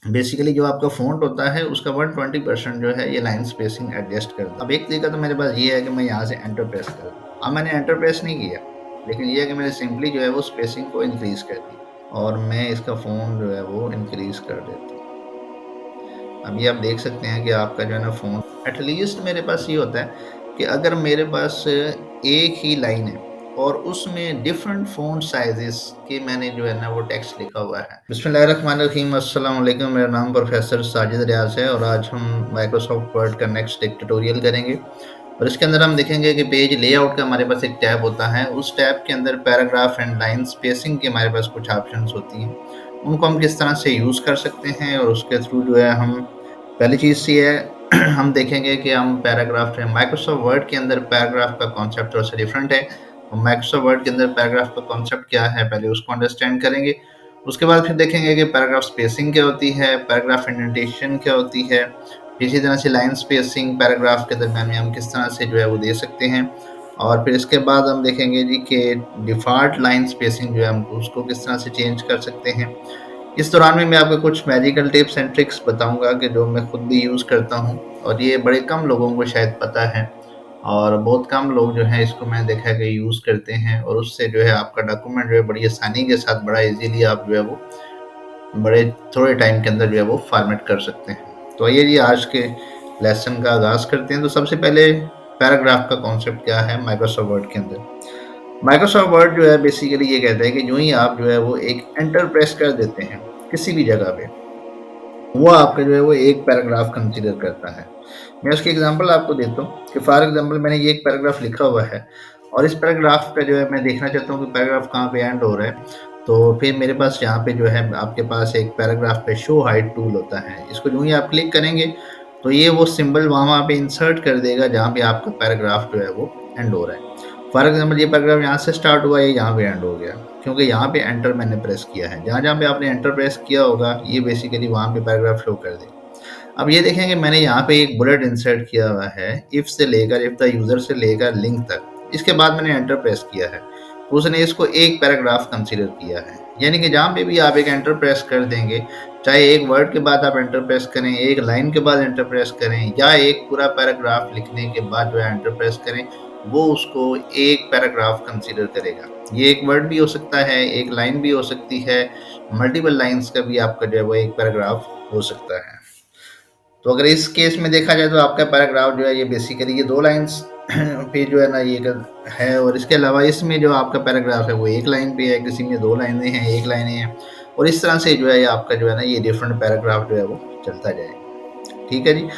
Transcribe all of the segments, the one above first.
Basically जो आपका font होता है उसका 120% जो है ये लाइन स्पेसिंग एडजस्ट कर दो। अब एक तरीका तो मेरे पास ये है कि मैं यहाँ से एंटर प्रेस कर दूँ। अब मैंने एंटर प्रेस नहीं किया, लेकिन ये है कि मैंने सिंपली जो है वो स्पेसिंग को इंक्रीज़ कर दी और मैं इसका फ़ॉन्ट जो है वो इंक्रीज़ कर देता हूँ। अभी आप देख सकते हैं कि आपका जो है ना फ़ॉन्ट एटलीस्ट मेरे पास ये होता है कि अगर मेरे पास एक ही लाइन है और उसमें डिफरेंट फ़ॉन्ट साइज़ेस के मैंने जो है ना वो टेक्स्ट लिखा हुआ है। बिस्मिल्लाहिर्रहमानिर्रहीम, अस्सलाम वालेकुम। मेरा नाम प्रोफ़ेसर साजिद रियाज़ है और आज हम माइक्रोसॉफ्ट वर्ड का नेक्स्ट एक ट्यूटोरियल करेंगे और इसके अंदर हम देखेंगे कि पेज लेआउट का हमारे पास एक टैब होता है। उस टैब के अंदर पैराग्राफ एंड लाइन स्पेसिंग के हमारे पास कुछ ऑप्शंस होती हैं। उनको हम किस तरह से यूज़ कर सकते हैं और उसके थ्रू जो है हम पहली चीज़ ये है हम देखेंगे कि हम पैराग्राफ जो है माइक्रोसॉफ्ट वर्ड के अंदर पैराग्राफ का कॉन्सेप्ट थोड़ा सा डिफरेंट है। और माइक्रोसॉफ्ट वर्ड के अंदर पैराग्राफ का कॉन्सेप्ट क्या है, पहले उसको अंडरस्टैंड करेंगे। उसके बाद फिर देखेंगे कि पैराग्राफ स्पेसिंग क्या होती है, पैराग्राफ इंडेंटेशन क्या होती है, इसी तरह से लाइन स्पेसिंग पैराग्राफ के दरमियान में हम किस तरह से जो है वो दे सकते हैं। और फिर इसके बाद हम देखेंगे जी कि डिफ़ॉल्ट लाइन स्पेसिंग जो है हम उसको किस तरह से चेंज कर सकते हैं। इस दौरान में मैं आपको कुछ मैजिकल टिप्स एंड ट्रिक्स बताऊंगा कि जो मैं खुद भी यूज़ करता हूं और ये बड़े कम लोगों को शायद पता है और बहुत कम लोग जो है इसको मैं देखा कि यूज़ करते हैं और उससे जो है आपका डॉक्यूमेंट जो है बड़ी आसानी के साथ बड़ा इजीली आप जो है वो बड़े थोड़े टाइम के अंदर जो है वो फॉर्मेट कर सकते हैं। तो आइए जी आज के लेसन का आगाज़ करते हैं। तो सबसे पहले पैराग्राफ का कॉन्सेप्ट क्या है माइक्रोसॉफ्ट वर्ड के अंदर। माइक्रोसॉफ्ट वर्ड जो है बेसिकली ये कहता है कि जो ही आप जो है वो एक एंटर प्रेस कर देते हैं किसी भी जगह पे, वो आपका जो है वो एक पैराग्राफ कंसीडर करता है। मैं उसकी एग्जांपल आपको देता हूँ कि फॉर एग्जांपल मैंने ये एक पैराग्राफ लिखा हुआ है और इस पैराग्राफ का जो है मैं देखना चाहता हूँ कि पैराग्राफ कहाँ पे एंड हो रहा है। तो फिर मेरे पास यहाँ पे जो है आपके पास एक पैराग्राफ पे शो हाइड टूल होता है। इसको जो ही आप क्लिक करेंगे तो ये वो सिंबल वहाँ पे इंसर्ट कर देगा जहाँ पे आपका पैराग्राफ जो है वो एंड हो रहा है। फॉर एग्जाम्पल ये पैराग्राफ यहाँ से स्टार्ट हुआ, ये यहाँ पे एंड हो गया क्योंकि यहाँ पे एंटर मैंने प्रेस किया है। जहाँ जहाँ पे आपने एंटर प्रेस किया होगा ये बेसिकली वहाँ पे पैराग्राफ शो कर देगा। अब ये देखेंगे मैंने यहाँ पे एक बुलेट इंसर्ट किया हुआ है, इफ से लेकर इफ द यूजर से लेकर लिंक तक। इसके बाद मैंने एंटर प्रेस किया है तो उसने इसको एक पैराग्राफ कंसीडर किया है। यानी कि जहाँ पे भी आप एक एंटर प्रेस कर देंगे, चाहे एक वर्ड के बाद आप एंटर प्रेस करें, एक लाइन के बाद एंटर प्रेस करें या एक पूरा पैराग्राफ लिखने के बाद जो है एंटर प्रेस करें, वो उसको एक पैराग्राफ कंसीडर करेगा। ये एक वर्ड भी हो सकता है, एक लाइन भी हो सकती है, मल्टीपल लाइन्स का भी आपका जो है वो एक पैराग्राफ हो सकता है। तो अगर इस केस में देखा जाए तो आपका पैराग्राफ जो है ये बेसिकली ये 2 लाइन्स पे जो है ना ये है और इसके अलावा इसमें जो आपका पैराग्राफ है वो 1 लाइन पे है, किसी में 2 लाइनें हैं, 1 लाइनें हैं और इस तरह से जो है ये आपका जो है ना ये डिफरेंट पैराग्राफ जो है वो चलता जाएगा। ठीक है जी।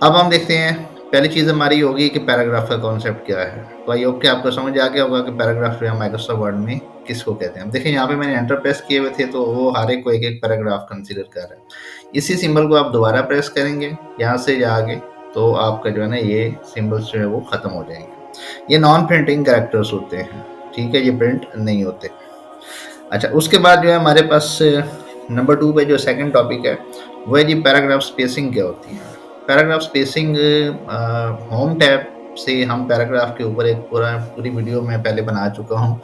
अब हम देखते हैं, पहली चीज़ हमारी होगी कि पैराग्राफ का कॉन्सेप्ट क्या है। तो आई होप कि आपको समझ आ गया होगा कि पैराग्राफ जो है माइक्रोसॉफ्ट वर्ड में किसको कहते हैं। अब देखिए यहाँ पे मैंने एंटर प्रेस किए हुए थे तो वो हर एक को एक एक पैराग्राफ कंसीडर कर रहा है। इसी सिंबल को आप दोबारा प्रेस करेंगे यहाँ से जाके तो आपका जो है ना ये सिंबल्स जो है वो ख़त्म हो जाएंगे। ये नॉन प्रिंटिंग कैरेक्टर्स होते हैं, ठीक है, ये प्रिंट नहीं होते। अच्छा, उसके बाद जो है हमारे पास नंबर 2 पे जो सेकंड टॉपिक है वो है जी पैराग्राफ स्पेसिंग क्या होती है। पैराग्राफ स्पेसिंग होम टैब से हम पैराग्राफ के ऊपर एक पूरी वीडियो मैं पहले बना चुका हूँ,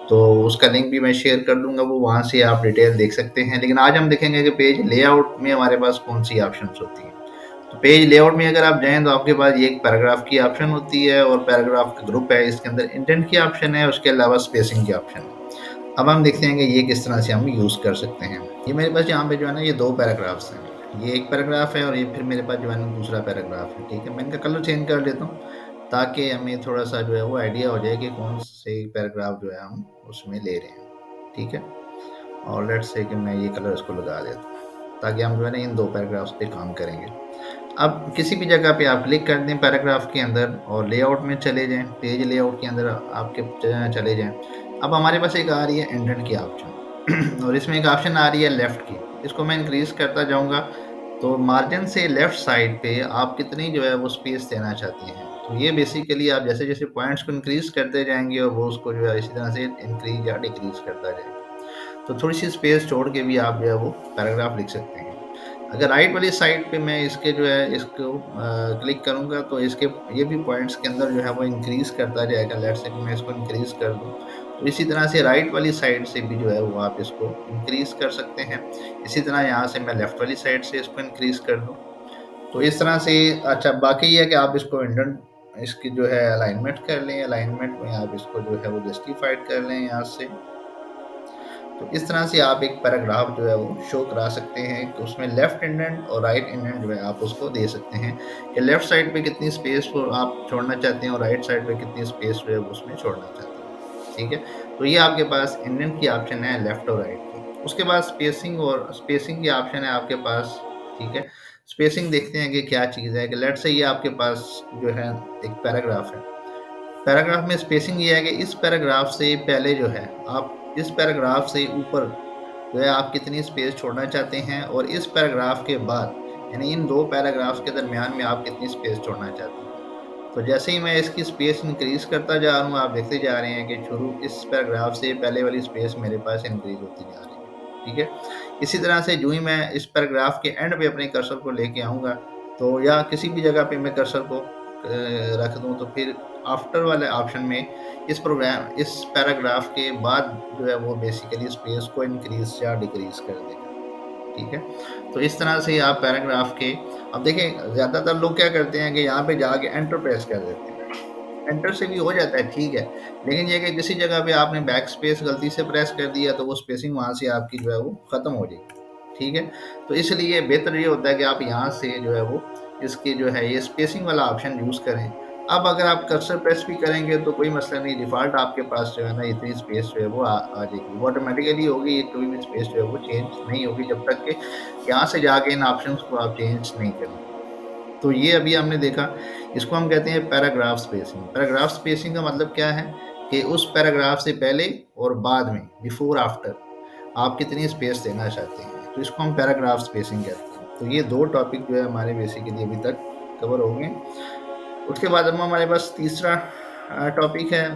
तो उसका लिंक भी मैं शेयर कर दूंगा, वो वहाँ से आप डिटेल देख सकते हैं। लेकिन आज हम देखेंगे कि पेज लेआउट में हमारे पास कौन सी ऑप्शंस होती हैं। तो पेज लेआउट में अगर आप जाएँ तो आपके पास ये एक पैराग्राफ की ऑप्शन होती है और पैराग्राफ का ग्रुप है, इसके अंदर इंडेंट की ऑप्शन है, उसके अलावा स्पेसिंग की ऑप्शन है। अब हम देखते हैं कि ये किस तरह से हम यूज़ कर सकते हैं। ये मेरे पास यहाँ पे जो है ना ये 2 पैराग्राफ्स हैं। ये एक पैराग्राफ है और ये फिर मेरे पास जो है ना दूसरा पैराग्राफ है, ठीक है। मैं इनका कलर चेंज कर लेता हूँ ताकि हमें थोड़ा-सा जो है वो आइडिया हो जाए कि कौन से पैराग्राफ जो है हम उसमें ले रहे हैं, ठीक है। और लेट्स से कि मैं ये कलर इसको लगा देता हूँ ताकि हम जो है ना इन 2 पैराग्राफ्स पे काम करेंगे। अब किसी भी जगह पे आप क्लिक कर दें पैराग्राफ के अंदर और लेआउट में चले जाएँ, पेज लेआउट के अंदर आपके चले जाएँ। अब हमारे पास एक आ रही है इंडेंट की ऑप्शन और इसमें एक ऑप्शन आ रही है लेफ्ट की। इसको मैं इंक्रीज़ करता जाऊँगा तो मार्जिन से लेफ्ट साइड पे आप कितनी जो है वो स्पेस देना चाहती हैं। तो ये बेसिकली आप जैसे-जैसे पॉइंट्स को इंक्रीज़ करते जाएँगे और वो उसको जो है इसी तरह से इंक्रीज़ या डिक्रीज़ करता जाएगा। तो थोड़ी-सी स्पेस छोड़ के भी आप जो है वो पैराग्राफ लिख सकते हैं। अगर राइट वाली साइड पे मैं इसके जो है इसको क्लिक करूँगा तो इसके ये भी पॉइंट्स के अंदर जो है वो इंक्रीज़ करता जाएगा। लेट्स से कि मैं इसको इंक्रीज़ कर दूँ तो इसी तरह से राइट वाली साइड से भी जो है वो आप इसको इंक्रीज कर सकते हैं। इसी तरह यहाँ से मैं लेफ्ट वाली साइड से इसको इंक्रीज कर दूँ। तो इस तरह से अच्छा बाकी ये है कि आप इसको इंडेंट इसकी जो है अलाइनमेंट कर लें, अलाइनमेंट में आप इसको जो है वो जस्टिफाइड कर लें यहाँ से। तो इस तरह से आप एक पैराग्राफ जो है वो शो करा सकते हैं कि उसमें लेफ्ट इंडेंट और राइट इंडेंट जो है आप उसको दे सकते हैं कि लेफ्ट साइड पे कितनी स्पेस को आप छोड़ना चाहते हैं और राइट साइड पे कितनी स्पेस जो है वो उसमें छोड़ना चाहते हैं। ठीक है, तो ये आपके पास इंडेंट की ऑप्शन है लेफ्ट और राइट की। उसके बाद स्पेसिंग की ऑप्शन है आपके पास। ठीक है, स्पेसिंग देखते हैं कि क्या चीज़ है कि लेट से ये आपके पास जो है एक पैराग्राफ है। पैराग्राफ में स्पेसिंग ये है कि इस पैराग्राफ से पहले जो है आप इस पैराग्राफ से ऊपर जो है आप कितनी स्पेस छोड़ना चाहते हैं और इस पैराग्राफ के बाद यानी इन दो पैराग्राफ्स के दरमियान में आप कितनी स्पेस छोड़ना चाहते हैं। तो जैसे ही मैं इसकी स्पेस इंक्रीज करता जा रहा हूँ आप देखते जा रहे हैं कि शुरू इस पैराग्राफ से पहले वाली स्पेस मेरे पास इंक्रीज होती जा रही है। ठीक है, इसी तरह से जो ही मैं इस पैराग्राफ के एंड पे अपने कर्सर को लेके आऊँगा तो या किसी भी जगह पे मैं कर्सर को रख दूँ तो फिर आफ्टर वाले ऑप्शन में इस पैराग्राफ के बाद जो है वो बेसिकली स्पेस को इंक्रीज या डिक्रीज कर देगा। ठीक है, तो इस तरह से आप पैराग्राफ के अब देखें ज़्यादातर लोग क्या करते हैं कि यहाँ पे जाके एंटर प्रेस कर देते हैं। एंटर से भी हो जाता है ठीक है, लेकिन ये कि किसी जगह पे आपने बैक स्पेस गलती से प्रेस कर दिया तो वो स्पेसिंग वहाँ से आपकी जो है वो ख़त्म हो जाएगी। ठीक है, तो इसलिए बेहतर ये होता है कि आप यहाँ से जो है वो इसके जो है ये स्पेसिंग वाला ऑप्शन यूज़ करें। अब अगर आप कर्सर प्रेस भी करेंगे तो कोई मसला नहीं, डिफ़ॉल्ट आपके पास जो है ना इतनी स्पेस जो है वो आ जाएगी, वो ऑटोमेटिकली होगी, कोई भी स्पेस जो है वो चेंज नहीं होगी जब तक कि यहाँ से जाके इन ऑप्शंस को आप चेंज नहीं करें। तो ये अभी हमने देखा, इसको हम कहते हैं पैराग्राफ स्पेसिंग। पैराग्राफ स्पेसिंग का मतलब क्या है कि उस पैराग्राफ से पहले और बाद में बिफोर आफ्टर आप कितनी स्पेस देना चाहते हैं, तो इसको हम पैराग्राफ स्पेसिंग कहते हैं। तो ये दो टॉपिक जो है हमारे बेसिकली अभी तक कवर हो गए। उसके बाद अब हमारे पास तीसरा टॉपिक है,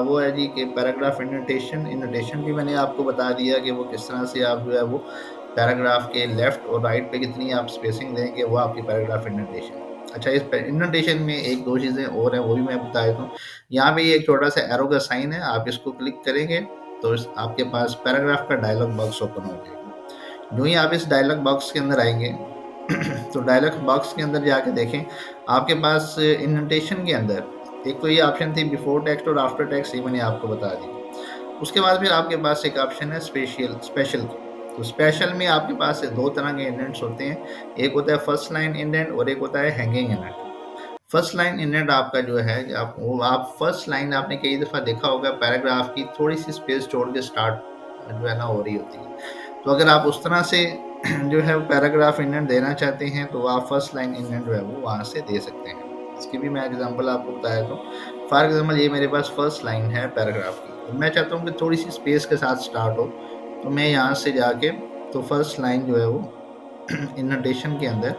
वो है जी कि पैराग्राफ इंडेंटेशन। इंडेंटेशन भी मैंने आपको बता दिया कि वो किस तरह से आप जो है वो पैराग्राफ के लेफ्ट और राइट पे कितनी आप स्पेसिंग देंगे, वो आपकी पैराग्राफ इंडेंटेशन। अच्छा, इस इंडेंटेशन में एक दो चीज़ें और हैं वो भी मैं बता देता हूँ। यहाँ पे एक छोटा सा एरो का साइन है, आप इसको क्लिक करेंगे तो आपके पास पैराग्राफ का डायलॉग बॉक्स ओपन हो जाएगा। जो ही आप इस डायलॉग बॉक्स के अंदर आएंगे तो डायलॉग बॉक्स के अंदर जाके देखें आपके पास इंडेंटेशन के अंदर एक तो ये ऑप्शन थी बिफोर टेक्स्ट और आफ्टर टेक्स्ट, ये मैंने आपको बता दी। उसके बाद फिर आपके पास एक ऑप्शन है स्पेशल। तो स्पेशल में आपके पास दो तरह के इंडेंट्स होते हैं, एक होता है फर्स्ट लाइन इंडेंट और एक होता है hanging indent. First line indent आपका जो है आप फर्स्ट लाइन आपने कई दफ़ा देखा होगा पैराग्राफ की थोड़ी सी स्पेस छोड़ के स्टार्ट जो है ना हो रही होती है। तो अगर आप उस तरह से जो है पैराग्राफ इंडेंट देना चाहते हैं तो आप फर्स्ट लाइन इंडेंट जो है वो वहाँ से दे सकते हैं। इसकी भी मैं एग्जांपल आपको बताया तो फॉर एग्जांपल ये मेरे पास फर्स्ट लाइन है पैराग्राफ की, तो मैं चाहता हूँ कि थोड़ी सी स्पेस के साथ स्टार्ट हो, तो मैं यहाँ से जाके तो फर्स्ट लाइन जो है वो इंडेंटेशन के अंदर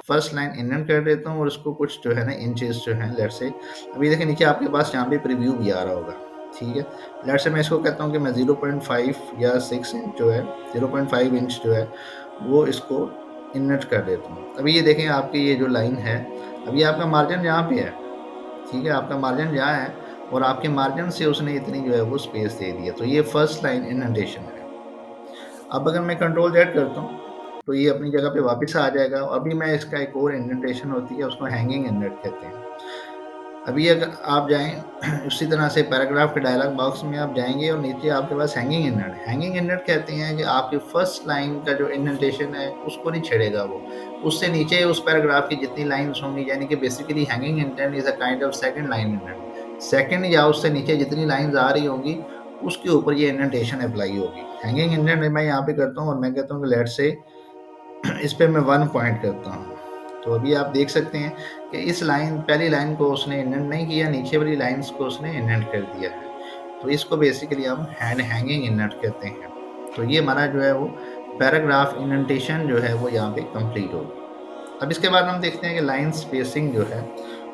फर्स्ट लाइन इंडेंट कर देता हूँ और उसको कुछ जो है ना इंचेस जो है लेट से अभी देखिए नीचे आपके पास यहाँ पे प्रीव्यू भी आ रहा होगा। ठीक है, लेट से मैं इसको कहता हूँ कि मैं 0.5 या 6 इंच जो है 0.5 इंच जो है वो इसको इंडेंट कर देता हूँ। अभी ये देखें आपकी ये जो लाइन है, अभी आपका मार्जिन यहाँ पे है। ठीक है, आपका मार्जिन यहाँ है और आपके मार्जिन से उसने इतनी जो है वो स्पेस दे दी है, तो ये फर्स्ट लाइन इंडेंटेशन है। अब अगर मैं कंट्रोल जेड करता हूँ तो ये अपनी जगह पे वापस आ जाएगा। अभी मैं इसका एक और इंडेंटेशन होती है उसको हैंगिंग इंडेंट कहते हैं। अभी अगर आप जाएं उसी तरह से पैराग्राफ के डायलॉग बॉक्स में आप जाएंगे और नीचे आपके पास हैंगिंग इंडेंट कहते हैं कि आपकी फर्स्ट लाइन का जो इंडेंटेशन है उसको नहीं छेड़ेगा, वो उससे नीचे उस पैराग्राफ की जितनी लाइन्स होंगी, यानी कि basically hanging indent is a kind of second line indent. Second या उससे नीचे जितनी लाइन्स आ रही होंगी उसके ऊपर ये इंडेंटेशन अप्लाई होगी। हैंगिंग इंडेंट मैं यहाँ पे करता हूँ और मैं कहता हूँ कि लेट से इस पे मैं 1 पॉइंट करता हूँ। तो अभी आप देख सकते हैं कि इस लाइन पहली लाइन को उसने इंडेंट नहीं किया, नीचे वाली लाइंस को उसने इंडेंट कर दिया है। तो इसको बेसिकली हम हैंगिंग इंडेंट कहते हैं। तो ये हमारा जो है वो पैराग्राफ इंडेंटेशन जो है वो यहाँ पे कंप्लीट होगी। अब इसके बाद हम देखते हैं कि लाइन स्पेसिंग जो है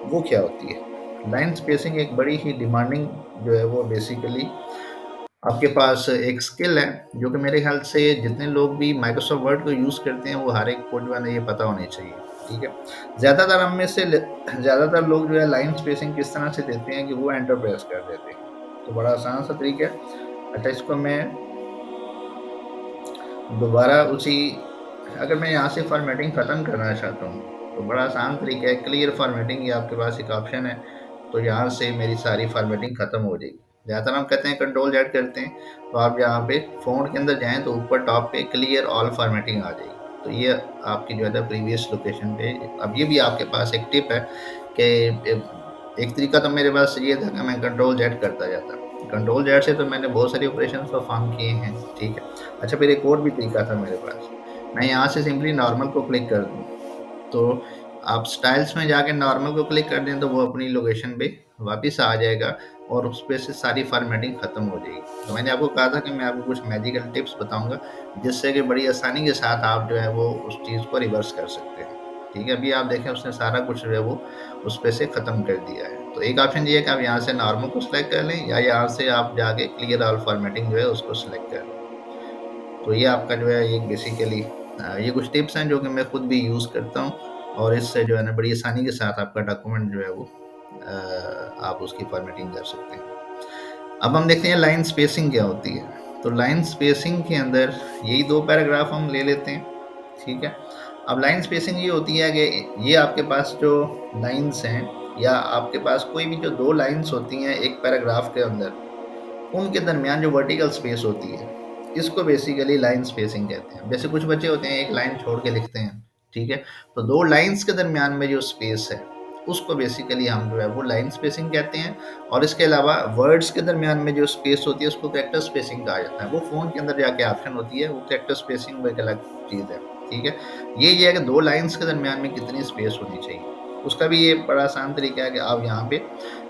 वो क्या होती है। लाइन स्पेसिंग एक बड़ी ही डिमांडिंग जो है वो बेसिकली आपके पास एक स्किल है जो कि मेरे ख्याल से जितने लोग भी माइक्रोसॉफ्ट वर्ड को यूज़ करते हैं वो हर एक को जो है ना ये पता होनी चाहिए। ठीक है, ज़्यादातर हम में से ज़्यादातर लोग जो है लाइन स्पेसिंग किस तरह से देते हैं कि वो एंटर प्रेस कर देते हैं। तो बड़ा आसान सा तरीका है। अच्छा, इसको मैं दोबारा उसी, अगर मैं यहाँ से फॉर्मेटिंग ख़त्म करना चाहता हूँ तो बड़ा आसान तरीका है, क्लियर फॉर्मेटिंग, ये आपके पास एक ऑप्शन है। तो यहाँ से मेरी सारी फॉर्मेटिंग ख़त्म हो जाएगी। ज़्यादातर हम कहते हैं कंट्रोल जेड करते हैं, तो आप यहाँ पे फ़ॉन्ट के अंदर जाएँ तो ऊपर टॉप पे क्लियर ऑल फॉर्मेटिंग आ जाएगी। तो ये आपकी जो है ना प्रीवियस लोकेशन पे। अब ये भी आपके पास एक टिप है कि एक तरीका तो मेरे पास ये था कि मैं कंट्रोल जेड करता जाता। कंट्रोल जेड से तो मैंने बहुत सारे ऑपरेशन परफॉर्म किए हैं, ठीक है। अच्छा, फिर एक और भी तरीका था मेरे पास। मैं यहाँ से सिंपली नॉर्मल को क्लिक कर दूँ, तो आप स्टाइल्स में जाके नॉर्मल को क्लिक कर दें तो वो अपनी लोकेशन पे वापस आ जाएगा और उस पे से सारी फॉर्मेटिंग ख़त्म हो जाएगी। तो मैंने आपको कहा था कि मैं आपको कुछ मैजिकल टिप्स बताऊंगा जिससे कि बड़ी आसानी के साथ आप जो है वो उस चीज़ को रिवर्स कर सकते हैं। ठीक है, अभी आप देखें उसने सारा कुछ जो है वो उस पे से ख़त्म कर दिया है। तो एक ऑप्शन ये है कि आप यहाँ से नॉर्मल को सिलेक्ट कर लें, या यहाँ से आप जाके क्लियर ऑल फॉर्मेटिंग जो है उसको सिलेक्ट कर लें। तो ये आपका जो है ये बेसिकली ये कुछ टिप्स हैं जो कि मैं खुद भी यूज़ करता हूँ, और इससे जो है ना बड़ी आसानी के साथ आपका डॉक्यूमेंट जो है वो आप उसकी फॉर्मेटिंग कर सकते हैं। अब हम देखते हैं लाइन स्पेसिंग क्या होती है। तो लाइन स्पेसिंग के अंदर यही 2 पैराग्राफ हम ले लेते हैं, ठीक है। अब लाइन स्पेसिंग ये होती है कि ये आपके पास जो लाइन्स हैं, या आपके पास कोई भी जो 2 लाइन्स होती हैं एक पैराग्राफ के अंदर, उनके दरमियान जो वर्टिकल स्पेस होती है, इसको बेसिकली लाइन स्पेसिंग कहते हैं। जैसे कुछ बच्चे होते हैं एक लाइन छोड़ के लिखते हैं, ठीक है। तो 2 लाइन्स के दरमियान में जो स्पेस है उसको बेसिकली हम जो है वो लाइन स्पेसिंग कहते हैं। और इसके अलावा वर्ड्स के दरमियान में जो स्पेस होती है उसको कैरेक्टर स्पेसिंग कहा जाता है। वो फ़ोन के अंदर जाके ऑप्शन होती है, वो कैरेक्टर स्पेसिंग वो एक अलग चीज़ है, ठीक है। ये है कि 2 लाइन्स के दरमियान में कितनी स्पेस होनी चाहिए, उसका भी ये बड़ा आसान तरीका है कि आप यहाँ पे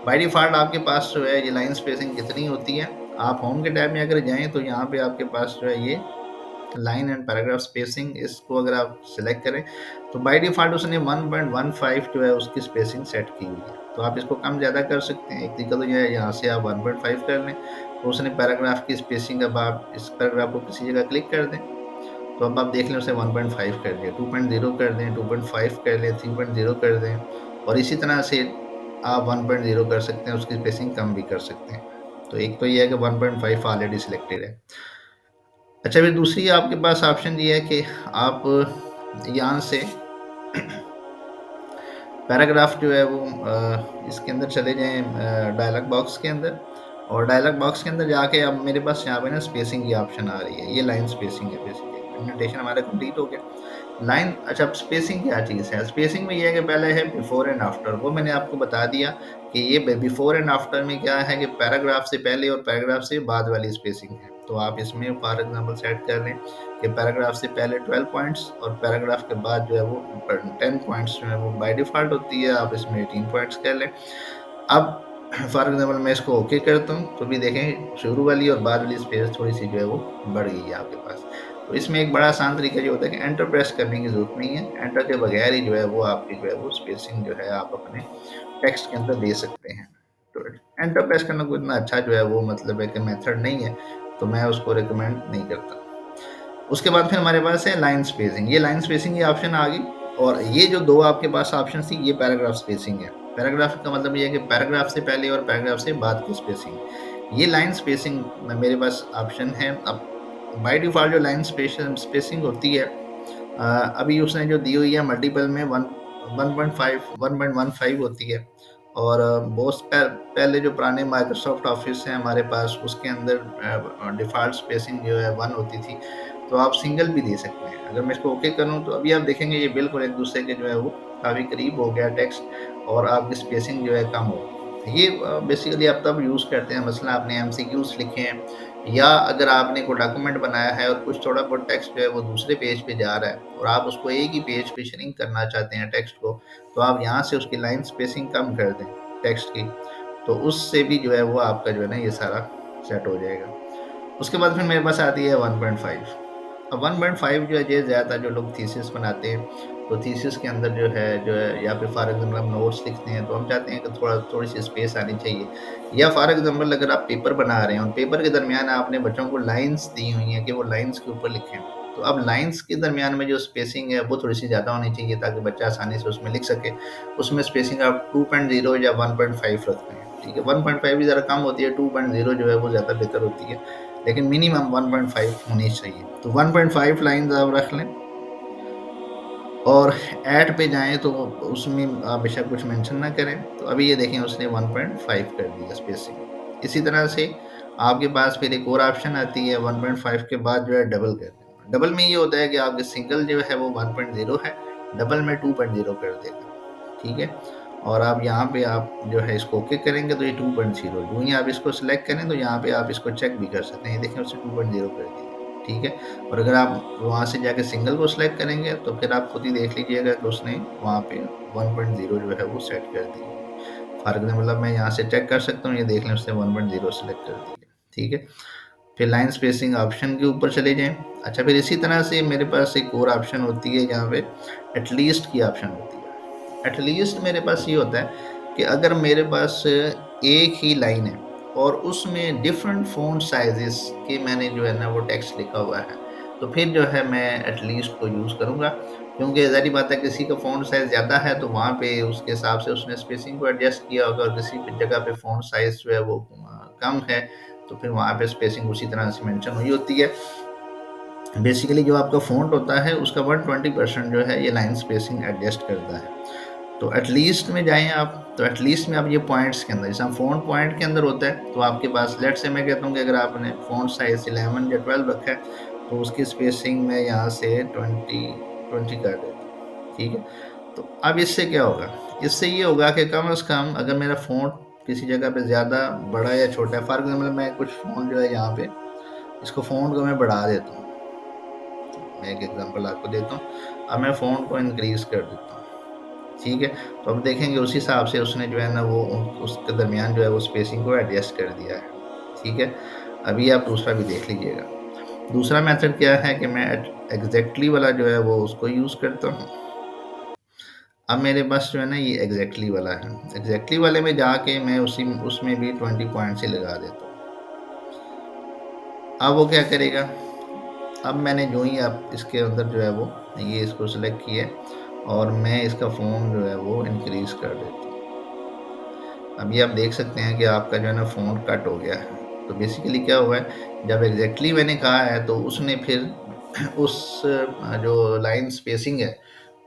बाय डिफ़ॉल्ट आपके पास जो है ये लाइन स्पेसिंग कितनी होती है। आप होम के टैब में अगर जाएँ तो यहाँ पे आपके पास जो है ये लाइन एंड पैराग्राफ स्पेसिंग, इसको अगर आप सिलेक्ट करें तो बाय डिफ़ॉल्ट उसने 1.15 जो है उसकी स्पेसिंग सेट की हुई है। तो आप इसको कम ज़्यादा कर सकते हैं। एक तरीका तो ये है, यहाँ से आप 1.5 कर लें तो उसने पैराग्राफ की स्पेसिंग, अब आप इस पैराग्राफ को किसी जगह क्लिक कर दें तो अब आप देख लें उसने 1.5 कर दिया, 2.0 कर दें, 2.5 कर लें, 3.0 कर दें, और इसी तरह से आप 1.0 कर सकते हैं, उसकी स्पेसिंग कम भी कर सकते हैं। तो एक तो ये है कि 1.5 ऑलरेडी सिलेक्टेड है। अच्छा, फिर दूसरी आपके पास ऑप्शन ये है कि आप यहाँ से पैराग्राफ जो है वो इसके अंदर चले जाएँ डायलॉग बॉक्स के अंदर, और डायलॉग बॉक्स के अंदर जाके अब मेरे पास यहाँ पे ना स्पेसिंग की ऑप्शन आ रही है। ये लाइन स्पेसिंग है बेसिकली। इंडेंटेशन हमारा कंप्लीट हो गया। लाइन, अच्छा, अब स्पेसिंग क्या चीज़ है? स्पेसिंग में ये है कि पहले है बिफोर एंड आफ्टर, वो मैंने आपको बता दिया कि ये बिफोर एंड आफ्टर में क्या है कि पैराग्राफ से पहले और पैराग्राफ से बाद वाली स्पेसिंग है। तो आप इसमें फॉर एग्जांपल सेट कर लें कि पैराग्राफ से पहले 12 पॉइंट्स और पैराग्राफ के बाद जो है वो 10 पॉइंट्स जो है वो बाय डिफ़ॉल्ट होती है, आप इसमें 18 पॉइंट्स कर लें। अब फॉर एग्जांपल मैं इसको ओके करता हूँ तो भी देखें शुरू वाली और बाद वाली स्पेस थोड़ी सी जो है वो बढ़ गई है आपके पास। तो इसमें एक बड़ा आसान तरीका जो होता है कि एंटर प्रेस करने की ज़रूरत नहीं है। एंटर के बगैर ही जो है वो आपकी जो है वो स्पेसिंग जो है आप अपने टेक्स्ट के अंदर दे सकते हैं। तो एंटर प्रेस करना कोई इतना अच्छा जो है वो मतलब है कि मेथड नहीं है, तो मैं उसको रिकमेंड नहीं करता। उसके बाद फिर हमारे पास है लाइन स्पेसिंग। ये लाइन स्पेसिंग की ऑप्शन आ गई, और ये जो 2 आपके पास ऑप्शन थी ये पैराग्राफ स्पेसिंग है। पैराग्राफ का मतलब ये है कि पैराग्राफ से पहले और पैराग्राफ से बाद की स्पेसिंग। ये लाइन स्पेसिंग में मेरे पास ऑप्शन है। अब बाय डिफ़ॉल्ट जो लाइन स्पेसिंग होती है अभी उसने जो दी हुई है मल्टीपल में 1.15 होती है। और बहुत पहले जो पुराने माइक्रोसॉफ्ट ऑफिस हैं हमारे पास उसके अंदर डिफ़ॉल्ट स्पेसिंग जो है 1 होती थी। तो आप सिंगल भी दे सकते हैं। अगर मैं इसको ओके करूँ तो अभी आप देखेंगे ये बिल्कुल एक दूसरे के जो है वो काफ़ी करीब हो गया टेक्स्ट, और आपकी स्पेसिंग जो है कम हो गई। ये बेसिकली आप तब यूज़ करते हैं मसलन आपने एमसीक्यूज़ लिखे हैं, या अगर आपने कोई डॉक्यूमेंट बनाया है और कुछ थोड़ा बहुत टेक्स्ट जो है वो दूसरे पेज पे जा रहा है और आप उसको एक ही पेज पे श्रिंक करना चाहते हैं टेक्स्ट को, तो आप यहाँ से उसकी लाइन स्पेसिंग कम कर दें टेक्स्ट की, तो उससे भी जो है वो आपका जो है ना ये सारा सेट हो जाएगा। उसके बाद फिर मेरे पास आती है 1.5। अब 1.5 जो है ये ज़्यादा जो लोग थीसिस बनाते हैं, तो थीसिस के अंदर जो है या फिर फॉर एग्जाम्पल हम नोट्स लिखते हैं तो हम चाहते हैं कि थोड़ी सी स्पेस आनी चाहिए। या फॉर एग्जाम्पल अगर आप पेपर बना रहे हैं और पेपर के दरमियान आपने बच्चों को लाइन्स दी हुई हैं कि वो लाइन्स के ऊपर लिखें, तो अब लाइन्स के दरमियान में जो स्पेसिंग है वो थोड़ी सी ज़्यादा होनी चाहिए ताकि बच्चा आसानी से उसमें लिख सके। उसमें स्पेसिंग आप 2.0 या 1.5 रखते हैं। ठीक है, 1.5 भी ज़रा कम होती है, 2.0 जो है वो ज़्यादा बेहतर होती है, लेकिन मिनिमम 1.5 होनी चाहिए। तो 1.5 लाइन्स आप रख लें और ऐड पे जाएँ तो उसमें आप बेशक कुछ मेंशन ना करें। तो अभी ये देखें उसने 1.5 कर दिया स्पेसिंग। इसी तरह से आपके पास फिर एक और ऑप्शन आती है 1.5 के बाद जो है डबल कर देना। डबल में ये होता है कि आपके सिंगल जो है वो 1.0 है, डबल में 2.0 कर देगा, ठीक है? और आप यहाँ पे आप जो है इसको ओके करेंगे तो ये 2.0 यूँ ही आप इसको सेलेक्ट करें तो यहाँ पे आप इसको चेक भी कर सकते हैं। ये देखें उसने 2.0 कर दिया, ठीक है? और अगर आप वहाँ से जाके सिंगल को सिलेक्ट करेंगे तो फिर आप खुद ही देख लीजिएगा कि उसने वहाँ पे 1.0 जो है वो सेट कर दी होगी। फॉर एग्जाम्पल मतलब मैं यहाँ से चेक कर सकता हूँ, ये देख लें उसने 1.0 सेलेक्ट कर दी है, ठीक है? फिर लाइन स्पेसिंग ऑप्शन के ऊपर चले जाएँ। अच्छा, फिर इसी तरह से मेरे पास एक और ऑप्शन होती है जहाँ पे एटलीस्ट की ऑप्शन होती है। एटलीस्ट मेरे पास ये होता है कि अगर मेरे पास एक ही लाइन है और उसमें डिफरेंट फ़ॉन्ट साइज़ेस के मैंने जो है ना वो टेक्स्ट लिखा हुआ है, तो फिर जो है मैं एटलीस्ट को यूज़ करूँगा, क्योंकि ज़ाहिर बात है किसी का फ़ॉन्ट साइज़ ज़्यादा है तो वहाँ पे उसके हिसाब से उसने स्पेसिंग को एडजस्ट किया होगा, और किसी जगह पे फ़ॉन्ट साइज़ जो है वो कम है तो फिर वहाँ पे स्पेसिंग उसी तरह से मेंशन हुई होती है। बेसिकली जो आपका फ़ॉन्ट होता है उसका 120% जो है ये लाइन स्पेसिंग एडजस्ट करता है। तो एटलीस्ट में जाएँ आप, तो एटलीस्ट में आप ये पॉइंट्स के अंदर, जैसे हम फ़ॉन्ट पॉइंट के अंदर होता है, तो आपके पास लेट्स से मैं कहता हूँ कि अगर आपने फ़ॉन्ट साइज़ 11 या 12 रखा है, तो उसकी स्पेसिंग मैं यहाँ से 20 कर देता हूँ, ठीक है? तो अब इससे क्या होगा? इससे ये होगा कि कम से कम अगर मेरा फ़ॉन्ट किसी जगह पे ज़्यादा बड़ा या छोटा है, फॉर एग्ज़ाम्पल मैं कुछ फ़ॉन्ट जो है यहाँ पे, इसको फ़ॉन्ट को मैं बढ़ा देता हूँ। मैं एक एग्ज़ाम्पल आपको देता हूँ। अब मैं फ़ॉन्ट को इंक्रीज़ कर देता हूँ, ठीक है? तो अब देखेंगे उस हिसाब से उसने जो है ना वो उसके दरमियान जो है वो स्पेसिंग को एडजस्ट कर दिया है, ठीक है? अभी आप दूसरा भी देख लीजिएगा। दूसरा मेथड क्या है कि मैं एग्ज़ैक्टली वाला जो है वो उसको यूज़ करता हूँ। अब मेरे पास जो है ना ये एग्ज़ैक्टली वाला है। एग्ज़ैक्टली वाले में जाके मैं उसी उसमें भी 20 पॉइंट्स ही लगा देता हूँ। अब वो क्या करेगा? अब मैंने जो ही आप इसके अंदर जो है वो ये इसको सेलेक्ट किया है और मैं इसका फ़ॉन्ट जो है वो इंक्रीज़ कर देता हूँ। अभी आप देख सकते हैं कि आपका जो है ना फ़ॉन्ट कट हो गया है। तो बेसिकली क्या हुआ है, जब एग्ज़ैक्टली मैंने कहा है तो उसने फिर उस जो लाइन स्पेसिंग है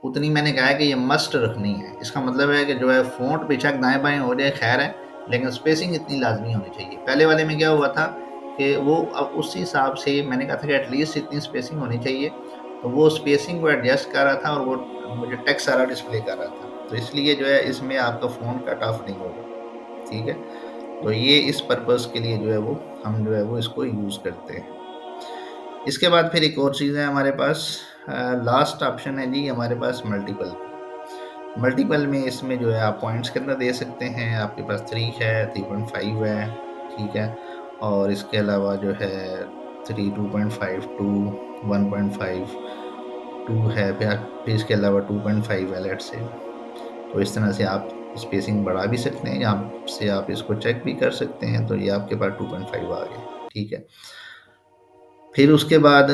उतनी मैंने कहा है कि ये मस्ट रखनी है। इसका मतलब है कि जो है फ़ॉन्ट बेशक दाएँ-बाएँ हो जाए खैर है, लेकिन स्पेसिंग इतनी लाज़मी होनी चाहिए। पहले वाले में क्या हुआ था कि वो अब उस हिसाब से मैंने कहा था कि एटलीस्ट इतनी स्पेसिंग होनी चाहिए, तो वो स्पेसिंग को एडजस्ट कर रहा था और वो मुझे टेक्स्ट सारा डिस्प्ले कर रहा था। तो इसलिए जो है इसमें आपका फ़ॉन्ट कट ऑफ नहीं होगा, ठीक है? तो ये इस पर्पज़ के लिए जो है वो हम जो है वो इसको यूज़ करते हैं। इसके बाद फिर एक और चीज़ है हमारे पास, लास्ट ऑप्शन है जी हमारे पास मल्टीपल। मल्टीपल में इसमें जो है आप पॉइंट्स कितना दे सकते हैं, आपके पास 3 है, 3.5 है, ठीक है? और इसके अलावा जो है 3, 2.5, 2, 1.5, 2 है, फिर इसके अलावा 2.5 है लेट्स से। तो इस तरह से आप स्पेसिंग बढ़ा भी सकते हैं, यहाँ से आप इसको चेक भी कर सकते हैं, तो ये आपके पास 2.5 आ गया, ठीक है? फिर उसके बाद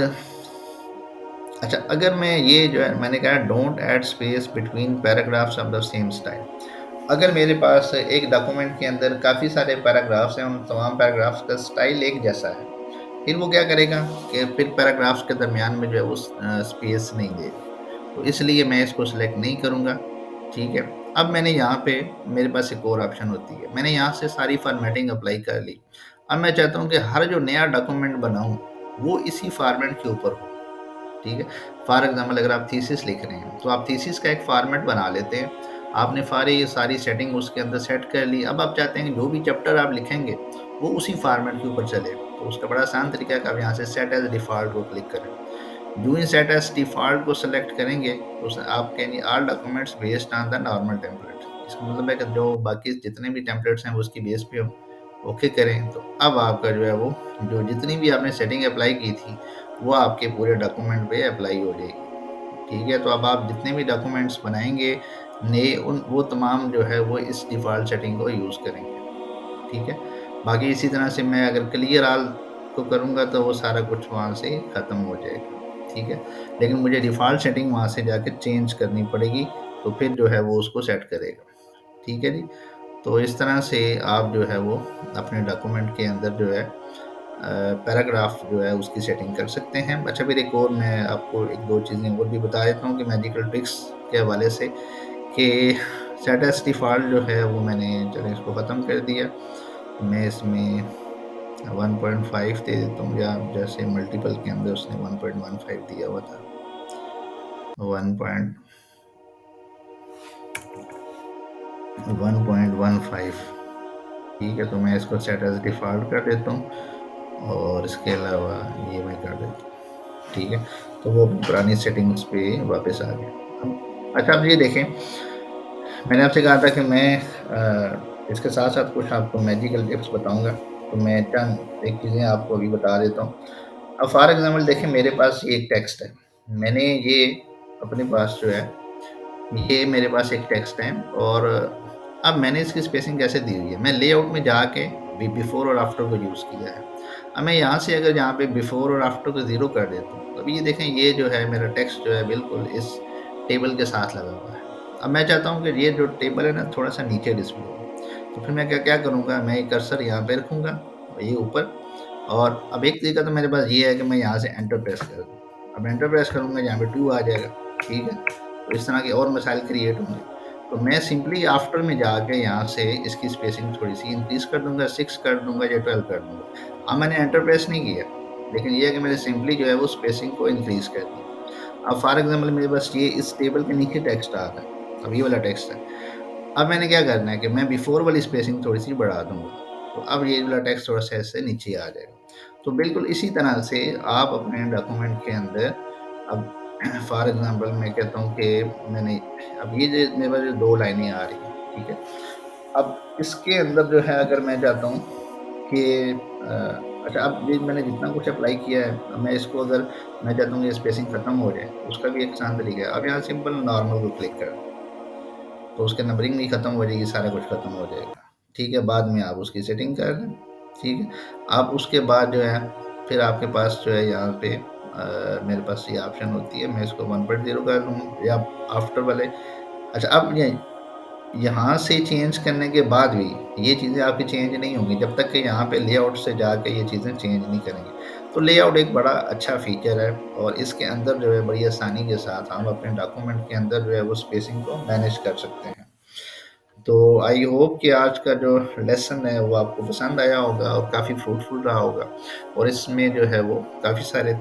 अच्छा, अगर मैं ये जो है मैंने कहा don't add space between paragraphs of the same style. अगर मेरे पास एक डॉक्यूमेंट के अंदर काफ़ी सारे पैराग्राफ्स हैं, उन तमाम पैराग्राफ्स का स्टाइल एक जैसा है, फिर वो क्या करेगा कि फिर पैराग्राफ्स के दरमियान में जो है वो स्पेस नहीं देगा। तो इसलिए मैं इसको सेलेक्ट नहीं करूँगा, ठीक है? अब मैंने यहाँ पे मेरे पास एक और ऑप्शन होती है, मैंने यहाँ से सारी फॉर्मेटिंग अप्लाई कर ली। अब मैं चाहता हूँ कि हर जो नया डॉक्यूमेंट बनाऊँ वो इसी फॉर्मेट के ऊपर हो, ठीक है? फॉर एग्ज़ाम्पल अगर आप थीसिस लिख रहे हैं, तो आप थीसिस का एक फॉर्मेट बना लेते हैं। आपने सारी सेटिंग उसके अंदर सेट कर ली। अब आप चाहते हैं कि जो भी चैप्टर आप लिखेंगे, वो उसी फॉर्मेट के ऊपर चले। तो उसका बड़ा आसान तरीका है कि आप यहाँ से सेट एज़ डिफ़ॉल्ट को क्लिक करें। जो ही सेट एज़ डिफ़ॉल्ट को सेलेक्ट करेंगे, तो आप कहेंगे all documents based on the normal template. इसका मतलब है कि जो बाकी जितने भी टेम्पलेट्स हैं, वो उसकी बेस पे हो। ओके करें, तो अब आपका जो है वो जो जितनी भी आपने सेटिंग अप्लाई की थी, वो आपके पूरे डॉक्यूमेंट पे अप्लाई हो जाएगी, ठीक है? तो अब आप जितने भी डॉक्यूमेंट्स बनाएँगे नए, उन वो तमाम जो है वो इस डिफ़ॉल्ट सेटिंग को यूज़ करेंगे, ठीक है? बाकी इसी तरह से मैं अगर क्लियर ऑल को करूँगा तो वो सारा कुछ वहाँ से ख़त्म हो जाएगा, ठीक है? लेकिन मुझे डिफ़ॉल्ट सेटिंग वहाँ से जाके चेंज करनी पड़ेगी, तो फिर जो है वो उसको सेट करेगा, ठीक है जी? तो इस तरह से आप जो है वो अपने डॉक्यूमेंट के अंदर जो है पैराग्राफ जो है उसकी सेटिंग कर सकते हैं। अच्छा, फिर एक और मैं आपको 1-2 चीज़ें और भी बता देता हूँ कि मैजिकल ट्रिक्स के हवाले से, कि सेट एज़ डिफ़ॉल्ट जो है वो मैंने चलो इसको ख़त्म कर दिया। तो मैं इसमें 1.5 दे देता हूँ, या जैसे मल्टीपल के अंदर उसने 1.15 दिया हुआ था, 1.15। ठीक है, तो मैं इसको सेट एज़ डिफ़ॉल्ट कर देता हूँ और इसके अलावा ये मैं कर देता हूँ। ठीक है, तो वो अपनी पुरानी सेटिंग्स पे वापस आ गया। अच्छा, अब ये देखें, मैंने आपसे कहा था कि मैं इसके साथ-साथ कुछ आपको मैजिकल टिप्स बताऊँगा, तो मैं चंद एक चीज़ें आपको अभी बता देता हूँ। अब फॉर एग्ज़ाम्पल देखें, मेरे पास ये एक टेक्स्ट है। मैंने ये अपने पास जो है, ये मेरे पास एक टेक्स्ट है, और अब मैंने इसकी स्पेसिंग कैसे दी हुई है, मैं लेआउट में जाके बिफोर और आफ्टर को यूज़ किया है। अब मैं यहाँ से अगर यहाँ पे बिफोर और आफ्टर को 0 कर देता हूँ, तो अभी ये देखें, ये जो है मेरा टेक्स्ट जो है बिल्कुल इस टेबल के साथ लगा हुआ है। अब मैं चाहता हूँ कि ये जो टेबल है ना, थोड़ा-सा नीचे डिस्प्ले हो। तो फिर मैं क्या क्या करूँगा, मैं ये कर्सर यहाँ पे रखूँगा, ये ऊपर, और अब एक तरीका तो मेरे पास ये है कि मैं यहाँ से एंटर प्रेस कर दूँ। अब एंटर प्रेस करूँगा, यहाँ पे 2 आ जाएगा, ठीक है? तो इस तरह के और मसाइल क्रिएट होंगे। तो मैं सिंपली आफ्टर में जाके यहाँ से इसकी स्पेसिंग थोड़ी-सी इंक्रीज़ कर दूँगा, 6 कर दूँगा या 12 कर दूँगा। अब मैंने एंटर प्रेस नहीं किया, लेकिन ये है कि मैंने सिंपली जो है वो स्पेसिंग को इंक्रीज़ कर दी। अब फॉर एग्ज़ाम्पल मेरे पास ये इस टेबल के नीचे टेक्स्ट आ रहा है, अब ये वाला टेक्स्ट है। अब मैंने क्या करना है कि मैं बिफोर वाली स्पेसिंग थोड़ी-सी बढ़ा दूँगा, तो अब ये वाला टेक्स्ट थोड़ा-सा ऐसे नीचे आ जाएगा। तो बिल्कुल इसी तरह से आप अपने डॉक्यूमेंट के अंदर, अब फॉर एग्ज़ाम्पल मैं कहता हूँ कि मैंने, अब ये जो मेरे पास जो 2 लाइनें आ रही हैं, ठीक है? अब इसके अंदर जो है, अगर मैं चाहता हूँ कि अच्छा, अब ये मैंने जितना कुछ अप्लाई किया है, अब मैं इसको, अगर मैं चाहता हूँ ये स्पेसिंग खत्म हो जाए, तो उसका भी एक आसान तरीका है। अब यहाँ सिंपल नॉर्मल को क्लिक कर, तो उसके नंबरिंग भी खत्म हो जाएगी, सारा कुछ खत्म हो जाएगा। ठीक है, बाद में आप उसकी सेटिंग कर लें। ठीक है, आप उसके बाद जो है, फिर आपके पास जो है यहाँ पे मेरे पास ये ऑप्शन होती है, मैं इसको 1.0 कर दूँ या आफ्टर वाले। अच्छा, अब ये यहाँ से चेंज करने के बाद भी ये चीज़ें आपकी चेंज नहीं होंगी जब तक कि यहाँ पे लेआउट से जाके ये चीज़ें चेंज नहीं करेंगे। तो लेआउट एक बड़ा अच्छा फीचर है, और इसके अंदर जो है बड़ी आसानी के साथ हम अपने डॉक्यूमेंट के अंदर जो है वो स्पेसिंग को मैनेज कर सकते हैं। तो आई होप कि आज का जो लेसन है वो आपको पसंद आया होगा और काफ़ी फ्रूटफुल रहा होगा, और इसमें जो है वो काफ़ी सारे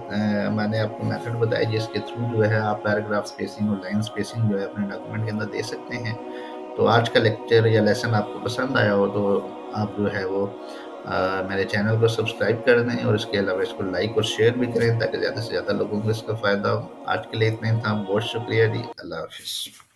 मैंने आपको मेथड बताए जिसके थ्रू जो है आप पैराग्राफ स्पेसिंग और लाइन स्पेसिंग जो है अपने डॉक्यूमेंट के अंदर दे सकते हैं। तो आज का लेक्चर या लेसन आपको पसंद आया हो, तो आप जो है वो मेरे चैनल को सब्सक्राइब कर दें, और इसके अलावा इसको लाइक और शेयर भी करें ताकि ज़्यादा से ज़्यादा लोगों को इसका फ़ायदा हो। आज के लिए इतना ही था, बहुत शुक्रिया जी, अल्लाह हाफ़िज़।